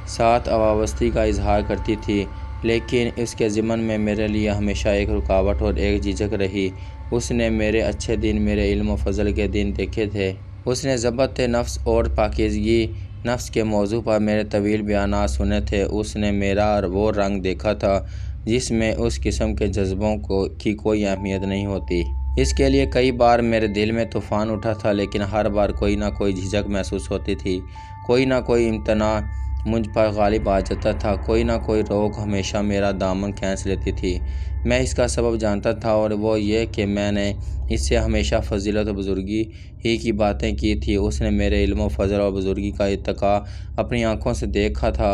ساتھ وابستگی کا اظہار کرتی تھی، لیکن اس کے ضمن میں میرے لیے ہمیشہ ایک رکاوٹ اور ایک جھجک رہی۔ اس نے میرے اچھے دن، میرے علم و فضل کے دن دیکھے تھے۔ اس نے ضبط نفس اور پاکیزگی نفس کے موضوع پر میرے طویل بیانات سنے تھے۔ اس نے میرا وہ رنگ دیکھا تھا جس میں اس قسم کے جذبوں کی کوئی اہمیت نہیں ہوتی۔ اس کے لیے کئی بار میرے دل میں طوفان اٹھا تھا، لیکن ہر بار کوئی نہ کوئی جھجک محسوس ہوتی تھی، کوئی نہ کوئی امتناع مجھ پر غالب آ جاتا تھا، کوئی نہ کوئی روک ہمیشہ میرا دامن کھینچ لیتی تھی۔ میں اس کا سبب جانتا تھا، اور وہ یہ کہ میں نے اس سے ہمیشہ فضیلت و بزرگی ہی کی باتیں کی تھی۔ اس نے میرے علم و فضل اور بزرگی کا ارتقاء اپنی آنکھوں سے دیکھا تھا۔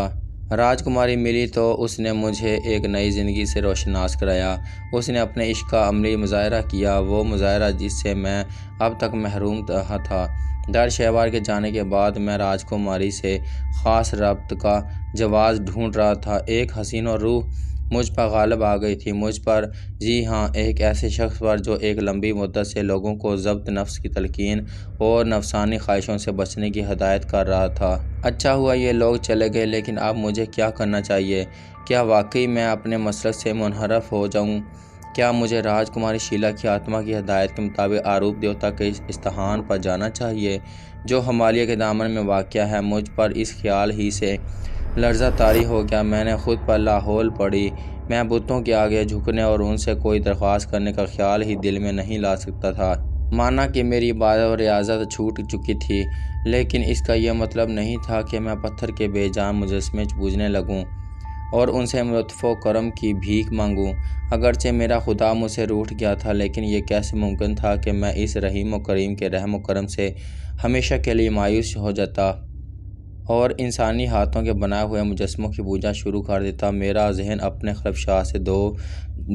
راجکماری ملی تو اس نے مجھے ایک نئی زندگی سے روشناس کرایا۔ اس نے اپنے عشق کا عملی مظاہرہ کیا، وہ مظاہرہ جس سے میں اب تک محروم رہا تھا۔ در شہوار کے جانے کے بعد میں راجکماری سے خاص ربط کا جواز ڈھونڈ رہا تھا۔ ایک حسین و روح مجھ پر غالب آ گئی تھی، مجھ پر، جی ہاں، ایک ایسے شخص پر جو ایک لمبی مدت سے لوگوں کو ضبط نفس کی تلقین اور نفسانی خواہشوں سے بچنے کی ہدایت کر رہا تھا۔ اچھا ہوا یہ لوگ چلے گئے، لیکن اب مجھے کیا کرنا چاہیے؟ کیا واقعی میں اپنے مسلک سے منحرف ہو جاؤں؟ کیا مجھے راجکماری شیلا کی آتما کی ہدایت کے مطابق آروپ دیوتا کے استحان پر جانا چاہیے جو ہمالیہ کے دامن میں واقع ہے؟ مجھ پر اس خیال ہی سے لرزہ طاری ہو گیا۔ میں نے خود پر لاحول پڑی۔ میں بتوں کے آگے جھکنے اور ان سے کوئی درخواست کرنے کا خیال ہی دل میں نہیں لا سکتا تھا۔ مانا کہ میری عبادت اور ریاضت چھوٹ چکی تھی، لیکن اس کا یہ مطلب نہیں تھا کہ میں پتھر کے بے جان مجسمے پوجنے لگوں اور ان سے لطف و کرم کی بھیک مانگوں۔ اگرچہ میرا خدا مجھ سے روٹھ گیا تھا، لیکن یہ کیسے ممکن تھا کہ میں اس رحیم و کریم کے رحم و کرم سے ہمیشہ کے لیے مایوس ہو جاتا اور انسانی ہاتھوں کے بنائے ہوئے مجسموں کی پوجا شروع کر دیتا۔ میرا ذہن اپنے خلفشار سے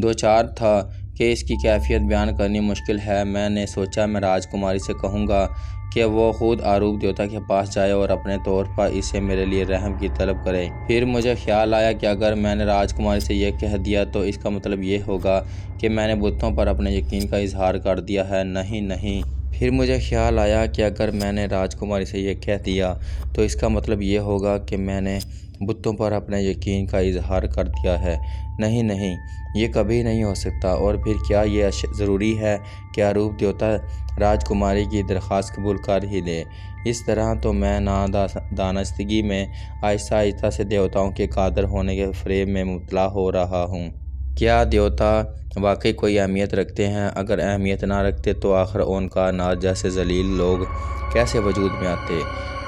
دوچار تھا کہ اس کی کیفیت بیان کرنی مشکل ہے۔ میں نے سوچا میں راجکماری سے کہوں گا کہ وہ خود آروپ دیوتا کے پاس جائے اور اپنے طور پر اسے میرے لیے رحم کی طلب کرے۔ پھر مجھے خیال آیا کہ اگر میں نے راجکماری سے یہ کہہ دیا تو اس کا مطلب یہ ہوگا کہ میں نے بتوں پر اپنے یقین کا اظہار کر دیا ہے۔ نہیں، پھر مجھے خیال آیا کہ اگر میں نے راجکماری سے یہ کہہ دیا تو اس کا مطلب یہ ہوگا کہ میں نے بتوں پر اپنے یقین کا اظہار کر دیا ہے۔ نہیں، یہ کبھی نہیں ہو سکتا۔ اور پھر کیا یہ ضروری ہے کہ اروپ دیوتا راجکماری کی درخواست قبول کر ہی لے؟ اس طرح تو میں نادانستگی میں آہستہ سے دیوتاؤں کے قادر ہونے کے فریب میں مبتلا ہو رہا ہوں۔ کیا دیوتا واقعی کوئی اہمیت رکھتے ہیں؟ اگر اہمیت نہ رکھتے تو آخر اوانکارناتھ جیسے ذلیل لوگ کیسے وجود میں آتے؟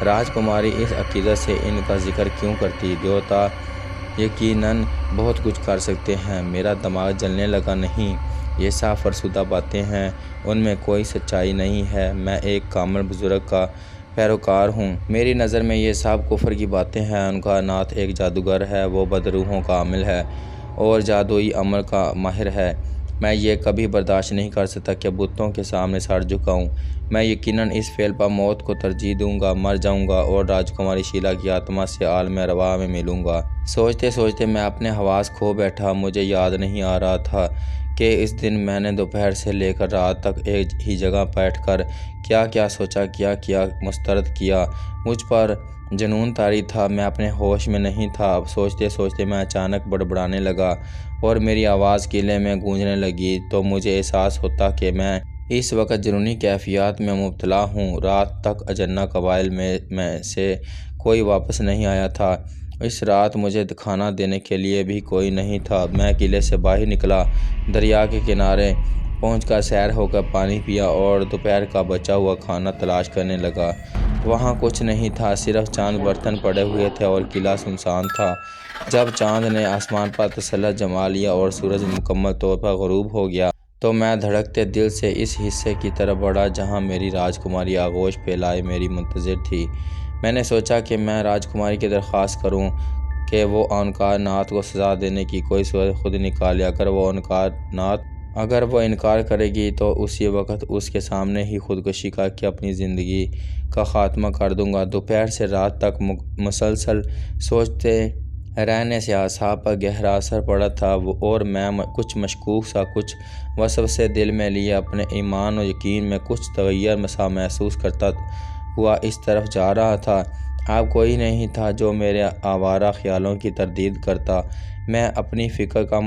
راجکماری اس عقیدت سے ان کا ذکر کیوں کرتی؟ دیوتا یقیناً بہت کچھ کر سکتے ہیں۔ میرا دماغ جلنے لگا۔ نہیں، یہ صاف فرسودہ باتیں ہیں، ان میں کوئی سچائی نہیں ہے۔ میں ایک کامل بزرگ کا پیروکار ہوں۔ میری نظر میں یہ سب کفر کی باتیں ہیں۔ اوانکارناتھ ایک جادوگر ہے، وہ بدروحوں کا عامل ہے اور جادوئی عمل کا ماہر ہے۔ میں یہ کبھی برداشت نہیں کر سکتا کہ بتوں کے سامنے سر جھکاؤں۔ میں یقیناً اس فعل پر موت کو ترجیح دوں گا، مر جاؤں گا اور راجکماری شیلا کی آتما سے عالم ارواح میں ملوں گا۔ سوچتے میں اپنے حواس کھو بیٹھا۔ مجھے یاد نہیں آ رہا تھا کہ اس دن میں نے دوپہر سے لے کر رات تک ایک ہی جگہ بیٹھ کر کیا سوچا، کیا مسترد کیا۔ مجھ پر جنون طاری تھا، میں اپنے ہوش میں نہیں تھا۔ سوچتے میں اچانک بڑبڑانے لگا اور میری آواز قلعے میں گونجنے لگی تو مجھے احساس ہوتا کہ میں اس وقت جنونی کیفیات میں مبتلا ہوں۔ رات تک اجنّا قبائل میں سے کوئی واپس نہیں آیا تھا۔ اس رات مجھے کھانا دینے کے لیے بھی کوئی نہیں تھا۔ میں قلعے سے باہر نکلا، دریا کے کنارے پہنچ کر سیر ہو کر پانی پیا اور دوپہر کا بچا ہوا کھانا تلاش کرنے لگا۔ وہاں کچھ نہیں تھا، صرف چند برتن پڑے ہوئے تھے اور قلعہ سنسان تھا۔ جب چاند نے آسمان پر تسلط جما لیا اور سورج مکمل طور پر غروب ہو گیا تو میں دھڑکتے دل سے اس حصے کی طرف بڑھا جہاں میری راجکماری آغوش پھیلائے میری منتظر تھی۔ میں نے سوچا کہ میں راجکماری کی درخواست کروں کہ وہ اوانکارناتھ کو سزا دینے کی کوئی صورت خود نکالے۔ اگر وہ انکار کرے گی تو اسی وقت اس کے سامنے ہی خودکشی کر کے اپنی زندگی کا خاتمہ کر دوں گا۔ دوپہر سے رات تک مسلسل سوچتے رہنے سے اعصاب پر گہرا اثر پڑا تھا اور میں کچھ مشکوک سا، کچھ وسوسے دل میں لیے اپنے ایمان و یقین میں کچھ تغیر سا محسوس کرتا ہوا اس طرف جا رہا تھا۔ اب کوئی نہیں تھا جو میرے آوارہ خیالوں کی تردید کرتا۔ میں اپنی فکر کا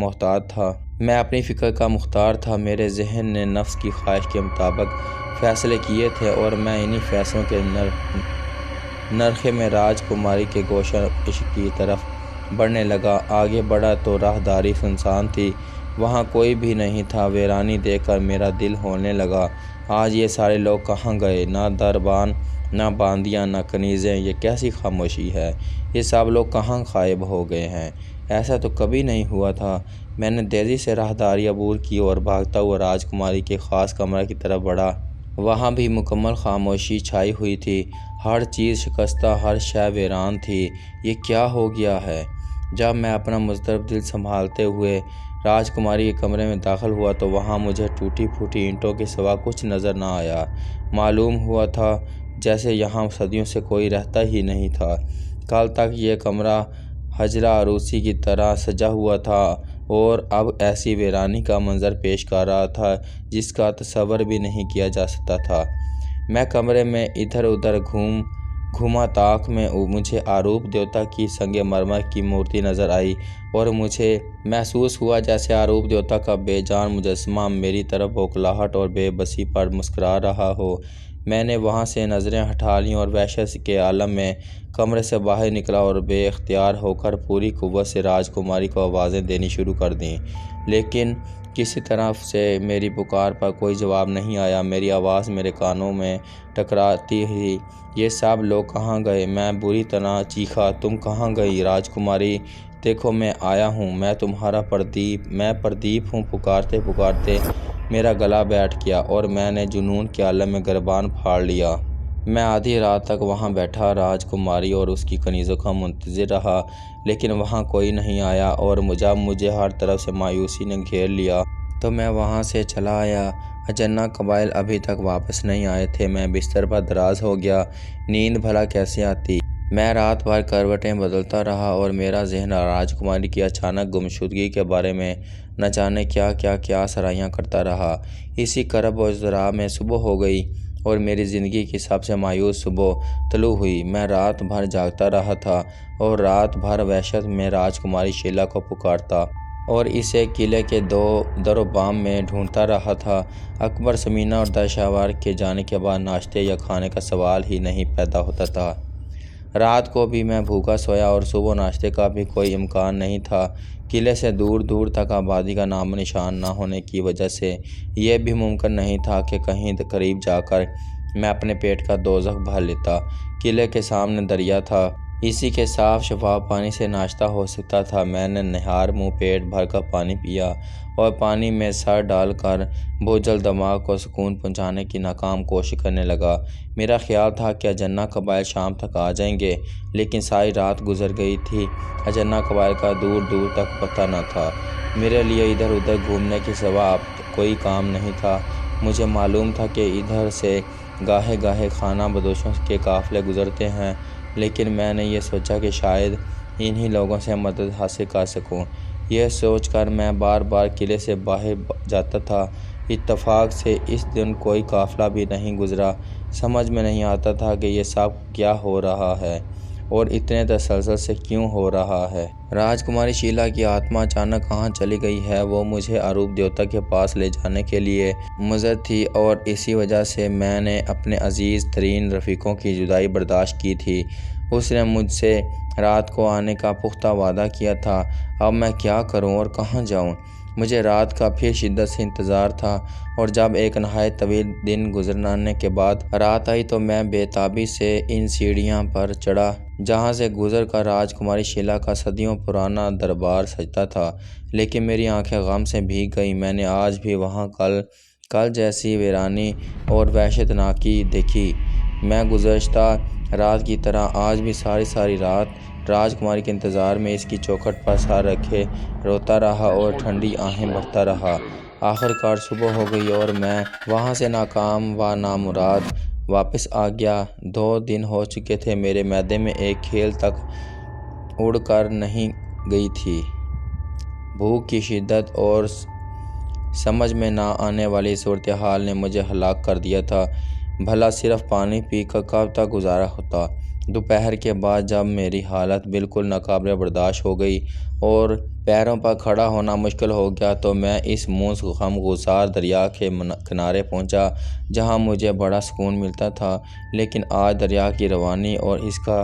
مختار تھا۔ میرے ذہن نے نفس کی خواہش کے مطابق فیصلے کیے تھے اور میں انہی فیصلوں کے نرخے میں راجکماری کے گوشہ عشق کی طرف بڑھنے لگا۔ آگے بڑھا تو راہداری سنسان تھی، وہاں کوئی بھی نہیں تھا۔ ویرانی دیکھ کر میرا دل ہولنے لگا۔ آج یہ سارے لوگ کہاں گئے؟ نہ دربان، نہ باندیاں، نہ کنیزیں۔ یہ کیسی خاموشی ہے؟ یہ سب لوگ کہاں غائب ہو گئے ہیں؟ ایسا تو کبھی نہیں ہوا تھا۔ میں نے تیزی سے راہداری عبور کی اور بھاگتا ہوا راجکماری کے خاص کمرے کی طرف بڑھا۔ وہاں بھی مکمل خاموشی چھائی ہوئی تھی، ہر چیز شکستہ، ہر شے ویران تھی۔ یہ کیا ہو گیا ہے؟ جب میں اپنا مضطرب دل سنبھالتے ہوئے راجکماری کے کمرے میں داخل ہوا تو وہاں مجھے ٹوٹی پھوٹی اینٹوں کے سوا کچھ نظر نہ آیا۔ معلوم ہوا تھا جیسے یہاں صدیوں سے کوئی رہتا ہی نہیں تھا۔ کل تک یہ کمرہ حجرہ عروسی کی طرح سجا ہوا تھا اور اب ایسی ویرانی کا منظر پیش کر رہا تھا جس کا تصور بھی نہیں کیا جا سکتا تھا۔ میں کمرے میں ادھر ادھر گھوما، طاق میں مجھے اروپ دیوتا کی سنگ مرمر کی مورتی نظر آئی اور مجھے محسوس ہوا جیسے اروپ دیوتا کا بے جان مجسمہ میری طرف بھوکلاہٹ اور بے بسی پر مسکرا رہا ہو۔ میں نے وہاں سے نظریں ہٹا لیں اور وحشت کے عالم میں کمرے سے باہر نکلا اور بے اختیار ہو کر پوری قوت سے راجکماری کو آوازیں دینی شروع کر دیں، لیکن کسی طرف سے میری پکار پر کوئی جواب نہیں آیا۔ میری آواز میرے کانوں میں ٹکراتی رہی۔ یہ سب لوگ کہاں گئے؟ میں بری طرح چیخا۔ تم کہاں گئی راجکماری؟ دیکھو میں آیا ہوں، میں تمہارا پردیپ ہوں۔ پکارتے میرا گلا بیٹھ گیا اور میں نے جنون کے عالم میں گریبان پھاڑ لیا۔ میں آدھی رات تک وہاں بیٹھا راجکماری اور اس کی کنیزوں کا منتظر رہا، لیکن وہاں کوئی نہیں آیا اور جب مجھے ہر طرف سے مایوسی نے گھیر لیا تو میں وہاں سے چلا آیا۔ اجنّا قبائل ابھی تک واپس نہیں آئے تھے۔ میں بستر پر دراز ہو گیا۔ نیند بھلا کیسے آتی؟ میں رات بھر کروٹیں بدلتا رہا اور میرا ذہن راجکماری کی اچانک گمشدگی کے بارے میں نہ جانے کیا سرایاں کرتا رہا۔ اسی کرب و اضطراب میں صبح ہو گئی اور میری زندگی کی سب سے مایوس صبح طلوع ہوئی۔ میں رات بھر جاگتا رہا تھا اور رات بھر وحشت میں راجکماری شیلا کو پکارتا اور اسے قلعے کے در و بام میں ڈھونڈتا رہا تھا۔ اکبر، ثمینہ اور دشاور کے جانے کے بعد ناشتے یا کھانے کا سوال ہی نہیں پیدا ہوتا تھا۔ رات کو بھی میں بھوکا سویا اور صبح ناشتے کا بھی کوئی امکان نہیں تھا۔ قلعے سے دور دور تک آبادی کا نام و نشان نہ ہونے کی وجہ سے یہ بھی ممکن نہیں تھا کہ کہیں قریب جا کر میں اپنے پیٹ کا دوزخ بھر لیتا۔ قلعے کے سامنے دریا تھا، اسی کے صاف شفاف پانی سے ناشتہ ہو سکتا تھا۔ میں نے نہار منہ پیٹ بھر کر پانی پیا اور پانی میں سر ڈال کر بوجھل دماغ کو سکون پہنچانے کی ناکام کوشش کرنے لگا۔ میرا خیال تھا کہ اجنّا قبائل شام تک آ جائیں گے، لیکن ساری رات گزر گئی تھی، اجنّا قبائل کا دور دور تک پتہ نہ تھا۔ میرے لیے ادھر ادھر گھومنے کے سوا اب کوئی کام نہیں تھا۔ مجھے معلوم تھا کہ ادھر سے گاہے گاہے خانہ بدوشوں کے قافلے گزرتے ہیں، لیکن میں نے یہ سوچا کہ شاید انہی لوگوں سے مدد حاصل کر سکوں۔ یہ سوچ کر میں بار بار قلعے سے باہر جاتا تھا۔ اتفاق سے اس دن کوئی قافلہ بھی نہیں گزرا۔ سمجھ میں نہیں آتا تھا کہ یہ سب کیا ہو رہا ہے اور اتنے تسلسل سے کیوں ہو رہا ہے۔ راجکماری شیلا کی آتما اچانک کہاں چلی گئی ہے؟ وہ مجھے اروپ دیوتا کے پاس لے جانے کے لیے مضطر تھی اور اسی وجہ سے میں نے اپنے عزیز ترین رفیقوں کی جدائی برداشت کی تھی۔ اس نے مجھ سے رات کو آنے کا پختہ وعدہ کیا تھا۔ اب میں کیا کروں اور کہاں جاؤں؟ مجھے رات کا پھر شدت سے انتظار تھا اور جب ایک نہایت طویل دن گزرنے کے بعد رات آئی تو میں بے تابی سے ان سیڑھیاں پر چڑھا جہاں سے گزر کر راجکماری شیلا کا صدیوں پرانا دربار سجتا تھا، لیکن میری آنکھیں غم سے بھیگ گئیں۔ میں نے آج بھی وہاں کل جیسی ویرانی اور وحشت ناکی دیکھی۔ میں گزشتہ رات کی طرح آج بھی ساری رات راجکماری کے انتظار میں اس کی چوکھٹ پر سر رکھے روتا رہا اور ٹھنڈی آہیں بھرتا رہا۔ آخر کار صبح ہو گئی اور میں وہاں سے ناکام و نامراد واپس آ گیا۔ 2 دن ہو چکے تھے میرے معدے میں ایک کھیل تک اڑ کر نہیں گئی تھی۔ بھوک کی شدت اور سمجھ میں نہ آنے والی صورتحال نے مجھے ہلاک کر دیا تھا۔ بھلا صرف پانی پی کر کب تک گزارا ہوتا؟ دوپہر کے بعد جب میری حالت بالکل ناقابل برداشت ہو گئی اور پیروں پر کھڑا ہونا مشکل ہو گیا تو میں اس غم گسار دریا کے کنارے پہنچا جہاں مجھے بڑا سکون ملتا تھا، لیکن آج دریا کی روانی اور اس کا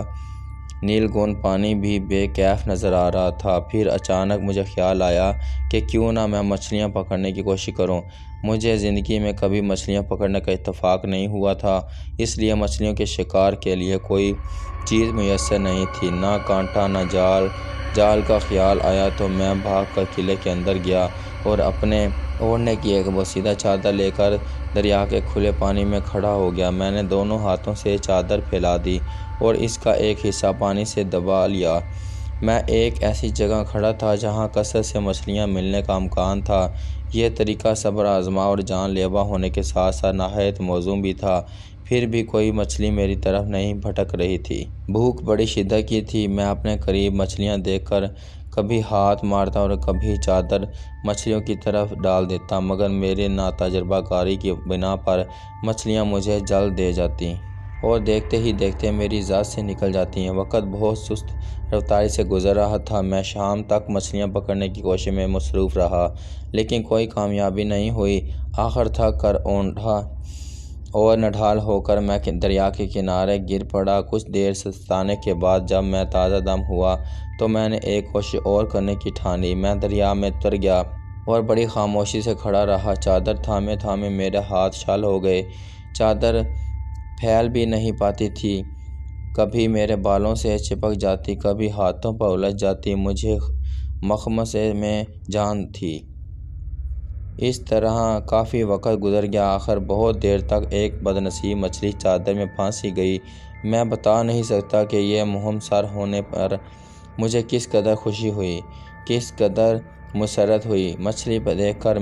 نیلگون پانی بھی بے کیف نظر آ رہا تھا۔ پھر اچانک مجھے خیال آیا کہ کیوں نہ میں مچھلیاں پکڑنے کی کوشش کروں۔ مجھے زندگی میں کبھی مچھلیاں پکڑنے کا اتفاق نہیں ہوا تھا، اس لیے مچھلیوں کے شکار کے لیے کوئی چیز میسر نہیں تھی، نہ کانٹا نہ جال کا خیال آیا تو میں بھاگ کر قلعے کے اندر گیا اور اپنے اوڑھنے کی ایک بوسیدہ چادر لے کر دریا کے کھلے پانی میں کھڑا ہو گیا۔ میں نے دونوں ہاتھوں سے چادر پھیلا دی اور اس کا ایک حصہ پانی سے دبا لیا۔ میں ایک ایسی جگہ کھڑا تھا جہاں کثرت سے مچھلیاں ملنے کا امکان تھا۔ یہ طریقہ صبر آزما اور جان لیوا ہونے کے ساتھ ساتھ نہایت موزوں بھی تھا، پھر بھی کوئی مچھلی میری طرف نہیں بھٹک رہی تھی۔ بھوک بڑی شدت کی تھی۔ میں اپنے قریب مچھلیاں دیکھ کر کبھی ہاتھ مارتا اور کبھی چادر مچھلیوں کی طرف ڈال دیتا، مگر میرے ناتجربہ کاری کی بنا پر مچھلیاں مجھے جل دے جاتی اور دیکھتے ہی دیکھتے میری ذات سے نکل جاتی ہیں۔ وقت بہت سست رفتاری سے گزر رہا تھا۔ میں شام تک مچھلیاں پکڑنے کی کوشش میں مصروف رہا، لیکن کوئی کامیابی نہیں ہوئی۔ آخر تھک کر اونھا اور نڈھال ہو کر میں دریا کے کنارے گر پڑا۔ کچھ دیر سستانے کے بعد جب میں تازہ دم ہوا تو میں نے ایک کوشش اور کرنے کی ٹھانی۔ میں دریا میں اتر گیا اور بڑی خاموشی سے کھڑا رہا۔ چادر تھامے تھامے میرے ہاتھ شل ہو گئے۔ چادر پھیل بھی نہیں پاتی تھی، کبھی میرے بالوں سے چپک جاتی، کبھی ہاتھوں پر الجھ جاتی۔ مجھے مخمصے میں جان تھی۔ اس طرح کافی وقت گزر گیا۔ آخر بہت دیر تک ایک بدنصیب مچھلی چادر میں پھنسی گئی۔ میں بتا نہیں سکتا کہ یہ مہم سر ہونے پر مجھے کس قدر خوشی ہوئی، کس قدر مسرت ہوئی۔ مچھلی دیکھ کر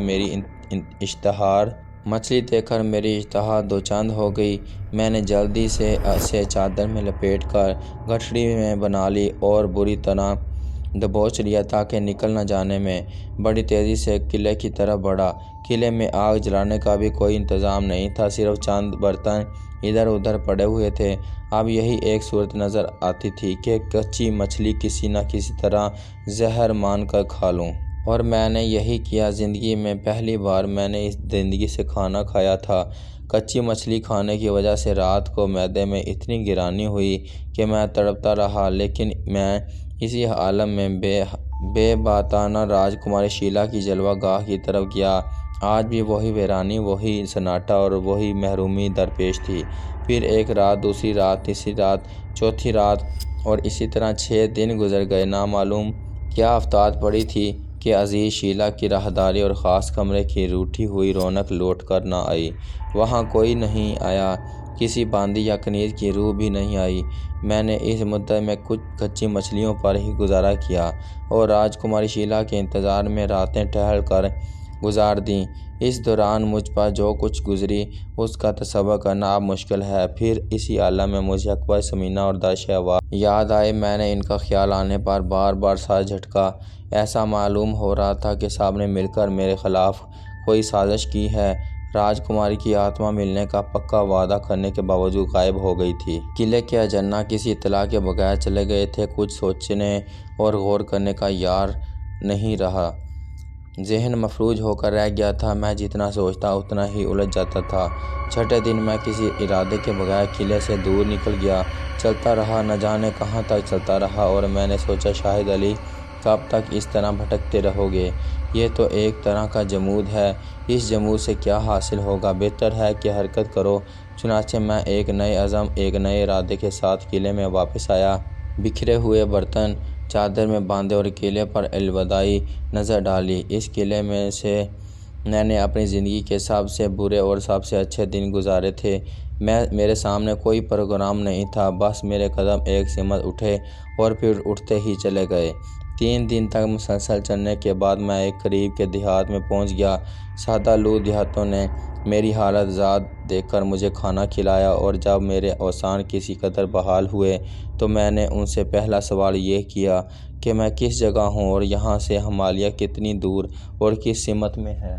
میری اشتہا دوچند ہو گئی۔ میں نے جلدی سے اسے چادر میں لپیٹ کر گٹھڑی میں بنا لی اور بری طرح دبوچ لیا تاکہ نکل نہ جانے میں بڑی تیزی سے قلعے کی طرف بڑھا۔ قلعے میں آگ جلانے کا بھی کوئی انتظام نہیں تھا، صرف چند برتن ادھر ادھر پڑے ہوئے تھے۔ اب یہی ایک صورت نظر آتی تھی کہ کچی مچھلی کسی نہ کسی طرح زہر مان کر کھا لوں، اور میں نے یہی کیا۔ زندگی میں پہلی بار میں نے اس زندگی سے کھانا کھایا تھا۔ کچی مچھلی کھانے کی وجہ سے رات کو معدے میں اتنی گرانی ہوئی کہ میں تڑپتا رہا، لیکن میں اسی عالم میں بے باتانہ راجکماری شیلا کی جلوہ گاہ کی طرف گیا۔ آج بھی وہی ویرانی، وہی سناٹا اور وہی محرومی درپیش تھی۔ پھر ایک رات، دوسری رات، تیسری رات، چوتھی رات، اور اسی طرح 6 دن گزر گئے۔ نامعلوم کیا آفات پڑی تھی کہ عزیز شیلا کی راہداری اور خاص کمرے کی روٹھی ہوئی رونق لوٹ کر نہ آئی۔ وہاں کوئی نہیں آیا، کسی باندی یا کنیز کی روح بھی نہیں آئی۔ میں نے اس مدت میں کچھ کچی مچھلیوں پر ہی گزارا کیا اور راجکماری شیلا کے انتظار میں راتیں ٹہل کر گزار دیں۔ اس دوران مجھ پر جو کچھ گزری اس کا تصور کرنا اب مشکل ہے۔ پھر اسی عالم میں مجھے اکبر، ثمینہ اور درش عوار یاد آئے۔ میں نے ان کا خیال آنے پر بار بار سر جھٹکا۔ ایسا معلوم ہو رہا تھا کہ سب نے مل کر میرے خلاف کوئی سازش کی ہے۔ راجکماری کی آتما ملنے کا پکا وعدہ کرنے کے باوجود غائب ہو گئی تھی۔ قلعے کے اجنّا کسی اطلاع کے بغیر چلے گئے تھے۔ کچھ سوچنے اور غور کرنے کا یار نہیں رہا۔ ذہن مفلوج ہو کر رہ گیا تھا۔ میں جتنا سوچتا اتنا ہی الجھ جاتا تھا۔ چھٹے دن میں کسی ارادے کے بغیر قلعے سے دور نکل گیا۔ چلتا رہا، نہ جانے کہاں تک چلتا رہا، اور میں نے سوچا شاہد علی کب تک اس طرح بھٹکتے رہو گے؟ یہ تو ایک طرح کا جمود ہے، اس جمود سے کیا حاصل ہوگا؟ بہتر ہے کہ حرکت کرو۔ چنانچہ میں ایک نئے عزم، ایک نئے ارادے کے ساتھ قلعے میں واپس آیا۔ بکھرے ہوئے برتن چادر میں باندھے اور قلعے پر الوداعی نظر ڈالی۔ اس قلعے میں سے میں نے اپنی زندگی کے سب سے برے اور سب سے اچھے دن گزارے تھے۔ میرے سامنے کوئی پروگرام نہیں تھا، بس میرے قدم ایک سمت اٹھے اور پھر اٹھتے ہی چلے گئے۔ 3 دن تک مسلسل چلنے کے بعد میں ایک قریب کے دیہات میں پہنچ گیا۔ سادہ لوح دیہاتیوں نے میری حالت زاد دیکھ کر مجھے کھانا کھلایا، اور جب میرے اوزان کسی قدر بحال ہوئے تو میں نے ان سے پہلا سوال یہ کیا کہ میں کس جگہ ہوں اور یہاں سے ہمالیہ کتنی دور اور کس سمت میں ہے۔